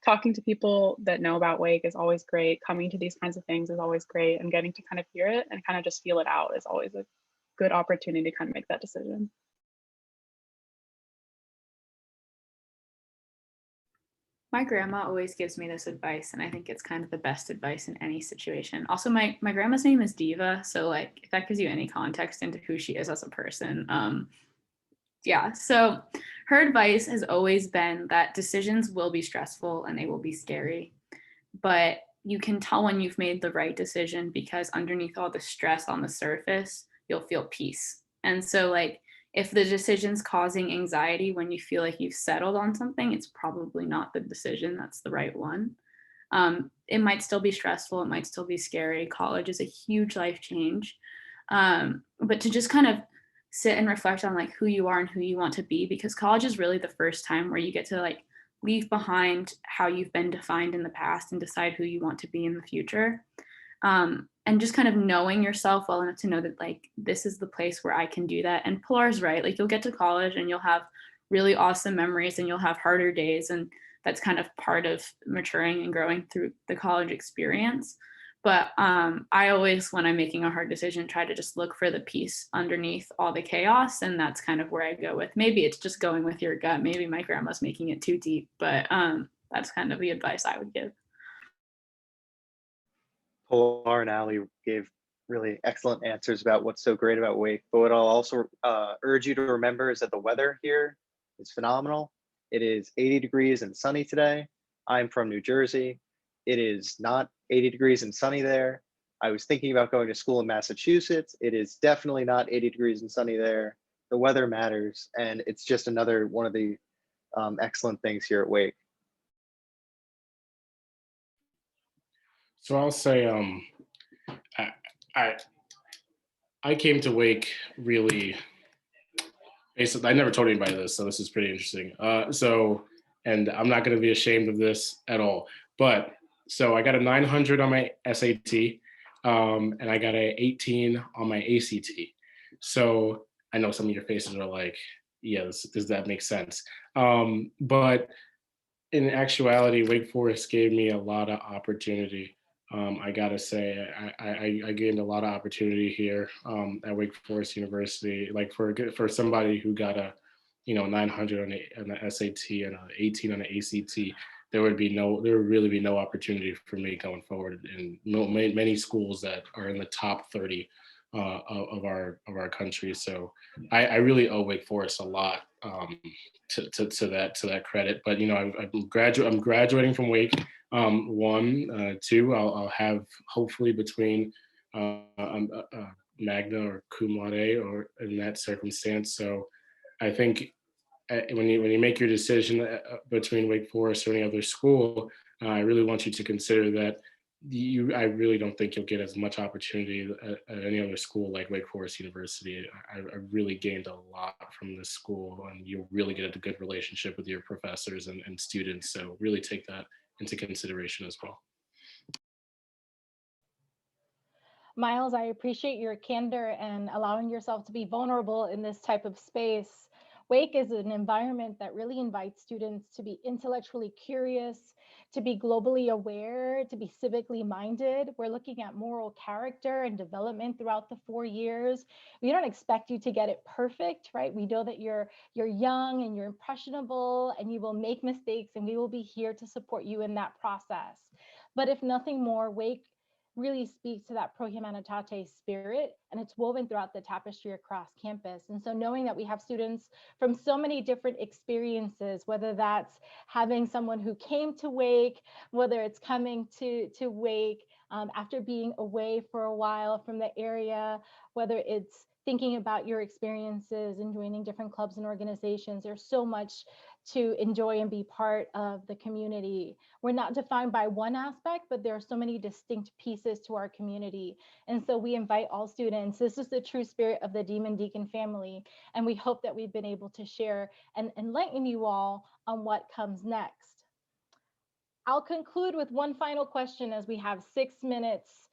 talking to people that know about Wake is always great. Coming to these kinds of things is always great, and getting to kind of hear it and kind of just feel it out is always a good opportunity to kind of make that decision.
My grandma always gives me this advice, and I think it's kind of the best advice in any situation. Also, my grandma's name is Diva, so like if that gives you any context into who she is as a person, yeah. So her advice has always been that decisions will be stressful and they will be scary, but you can tell when you've made the right decision because underneath all the stress on the surface, you'll feel peace. And so like if the decision's causing anxiety when you feel like you've settled on something, it's probably not the decision that's the right one. It might still be stressful, it might still be scary. College is a huge life change. But to just kind of sit and reflect on like who you are and who you want to be, because college is really the first time where you get to like leave behind how you've been defined in the past and decide who you want to be in the future. And just kind of knowing yourself well enough to know that like this is the place where I can do that. And Pilar's right, like you'll get to college and you'll have really awesome memories and you'll have harder days, and that's kind of part of maturing and growing through the college experience. But I always, when I'm making a hard decision, try to just look for the peace underneath all the chaos. And that's kind of where I go with. Maybe it's just going with your gut. Maybe my grandma's making it too deep, but that's kind of the advice I would give.
Pilar and Ali gave really excellent answers about what's so great about Wake. But what I'll also urge you to remember is that the weather here is phenomenal. It is 80 degrees and sunny today. I'm from New Jersey. It is not 80 degrees and sunny there. I was thinking about going to school in Massachusetts. It is definitely not 80 degrees and sunny there. The weather matters, and it's just another one of the excellent things here at Wake.
So I'll say, I, I I came to Wake really basically. I never told anybody this, so this is pretty interesting. And I'm not going to be ashamed of this at all. But so I got a 900 on my SAT, and I got a 18 on my ACT. So I know some of your faces are like, yeah, does that make sense? But in actuality, Wake Forest gave me a lot of opportunity. I gotta say, I gained a lot of opportunity here at Wake Forest University. Like for somebody who got a 900 on the SAT and an 18 on the ACT, there would really be no opportunity for me going forward in many schools that are in the top 30 of our country. So I really owe Wake Forest a lot to that credit. But I'm graduating from Wake. One, two, I'll have hopefully between magna or cum laude or in that circumstance. So I think when you make your decision between Wake Forest or any other school, I really want you to consider that I really don't think you'll get as much opportunity at any other school like Wake Forest University. I really gained a lot from this school, and you'll really get a good relationship with your professors and students. So really take that into consideration as well.
Miles, I appreciate your candor and allowing yourself to be vulnerable in this type of space. Wake is an environment that really invites students to be intellectually curious, to be globally aware, to be civically minded. We're looking at moral character and development throughout the 4 years. We don't expect you to get it perfect, right? We know that you're young and you're impressionable and you will make mistakes, and we will be here to support you in that process. But if nothing more, Wake really speaks to that pro humanitate spirit, and it's woven throughout the tapestry across campus. And so knowing that we have students from so many different experiences, whether that's having someone who came to Wake, whether it's coming to Wake after being away for a while from the area, whether it's thinking about your experiences and joining different clubs and organizations, there's so much to enjoy and be part of the community. We're not defined by one aspect, but there are so many distinct pieces to our community. And so we invite all students. This is the true spirit of the Demon Deacon family. And we hope that we've been able to share and enlighten you all on what comes next. I'll conclude with one final question as we have 6 minutes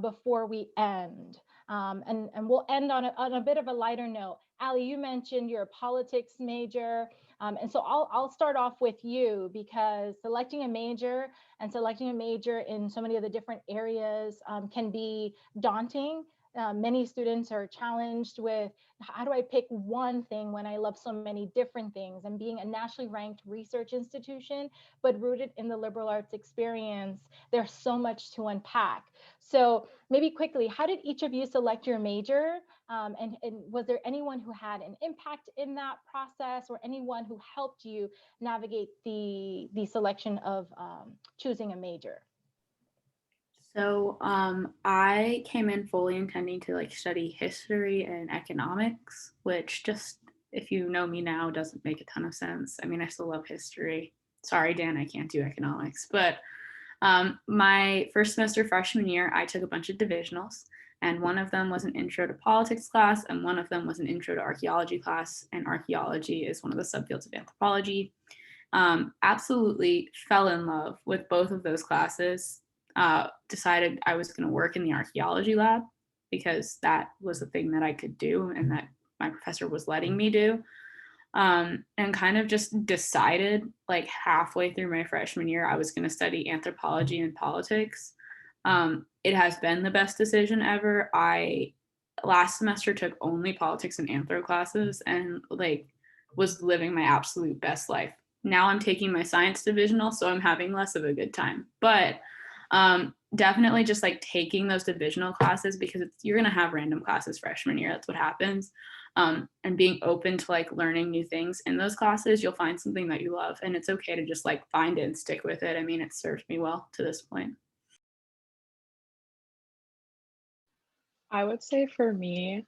before we end. And we'll end on a bit of a lighter note. Ali, you mentioned you're a politics major. And so I'll start off with you, because selecting a major in so many of the different areas can be daunting. Many students are challenged with, how do I pick one thing when I love so many different things? And being a nationally ranked research institution, but rooted in the liberal arts experience, there's so much to unpack. So maybe quickly, how did each of you select your major? And was there anyone who had an impact in that process, or anyone who helped you navigate the selection of choosing a major?
So I came in fully intending to like study history and economics, which, just if you know me now, doesn't make a ton of sense. I mean, I still love history. Sorry, Dan, I can't do economics. But my first semester freshman year, I took a bunch of divisionals, and one of them was an intro to politics class, and one of them was an intro to archaeology class. And archaeology is one of the subfields of anthropology. Absolutely fell in love with both of those classes. Decided I was going to work in the archaeology lab because that was the thing that I could do and that my professor was letting me do. And kind of just decided like halfway through my freshman year, I was going to study anthropology and politics. It has been the best decision ever. I last semester took only politics and anthro classes and like was living my absolute best life. Now I'm taking my science divisional, so I'm having less of a good time. But definitely just like taking those divisional classes, because you're going to have random classes freshman year. That's what happens. And being open to like learning new things in those classes, you'll find something that you love, and it's okay to just like find it and stick with it. I mean, it served me well to this point.
I would say for me,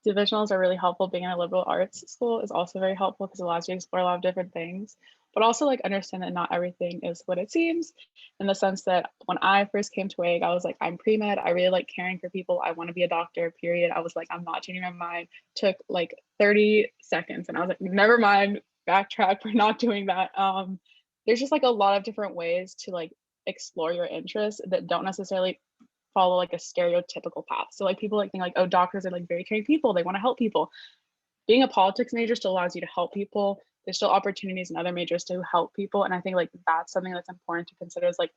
divisionals are really helpful. Being in a liberal arts school is also very helpful because it allows you to explore a lot of different things, but also like understand that not everything is what it seems, in the sense that when I first came to WAG, I was like, I'm pre-med, I really like caring for people, I want to be a doctor, period. I was like, I'm not changing my mind. Took like 30 seconds and I was like, never mind, backtrack, we're not doing that. There's just like a lot of different ways to like explore your interests that don't necessarily follow like a stereotypical path. So like people like think like, oh, doctors are like very caring people, they want to help people. Being a politics major still allows you to help people. There's still opportunities in other majors to help people. And I think like that's something that's important to consider, is like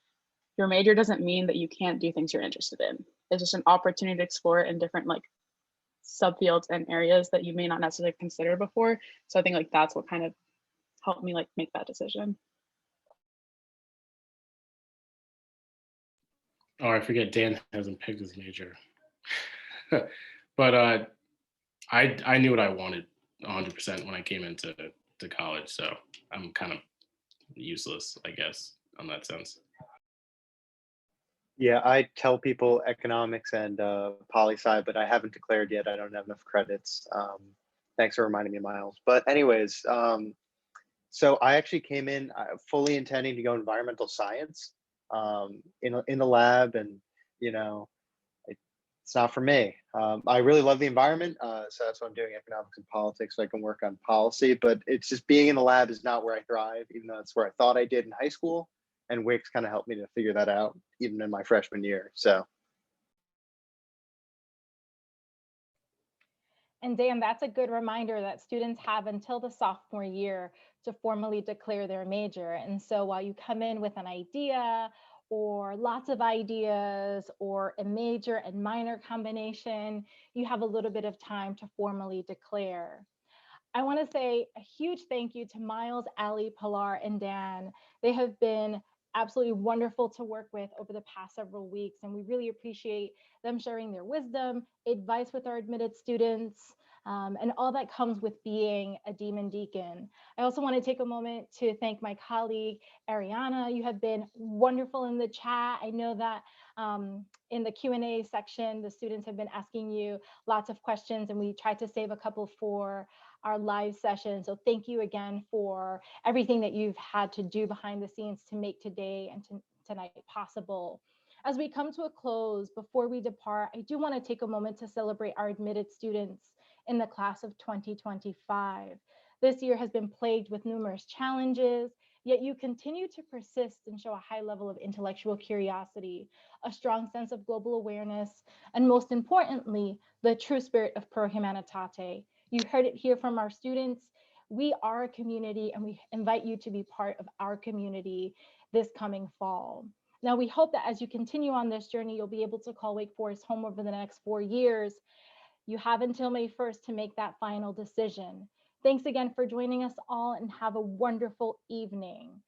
your major doesn't mean that you can't do things you're interested in. It's just an opportunity to explore in different like subfields and areas that you may not necessarily consider before. So I think like that's what kind of helped me like make that decision.
Oh, I forget, Dan hasn't picked his major. But I knew what I wanted 100% when I came into college, so I'm kind of useless, I guess, on that sense.
Yeah, I tell people economics and poli-sci, but I haven't declared yet. I don't have enough credits. Thanks for reminding me, Miles. But anyways, so I actually came in fully intending to go environmental science in the lab, and you know, it's not for me. I really love the environment, so that's why I'm doing economics and politics, so I can work on policy. But it's just being in the lab is not where I thrive, even though it's where I thought I did in high school. And Wix kind of helped me to figure that out, even in my freshman year. So.
And Dan, that's a good reminder that students have until the sophomore year to formally declare their major. And so while you come in with an idea or lots of ideas or a major and minor combination, you have a little bit of time to formally declare. I want to say a huge thank you to Miles, Ali, Pilar, and Dan. They have been absolutely wonderful to work with over the past several weeks, and we really appreciate them sharing their wisdom, advice with our admitted students, and all that comes with being a Demon Deacon. I also want to take a moment to thank my colleague, Ariana. You have been wonderful in the chat. I know that in the Q&A section, the students have been asking you lots of questions, and we tried to save a couple for our live session. So thank you again for everything that you've had to do behind the scenes to make today and tonight possible. As we come to a close, before we depart, I do want to take a moment to celebrate our admitted students in the class of 2025. This year has been plagued with numerous challenges, yet you continue to persist and show a high level of intellectual curiosity, a strong sense of global awareness, and most importantly, the true spirit of pro humanitate. You heard it here from our students. We are a community and we invite you to be part of our community this coming fall. Now, we hope that as you continue on this journey, you'll be able to call Wake Forest home over the next 4 years. You have until May 1st to make that final decision. Thanks again for joining us all and have a wonderful evening.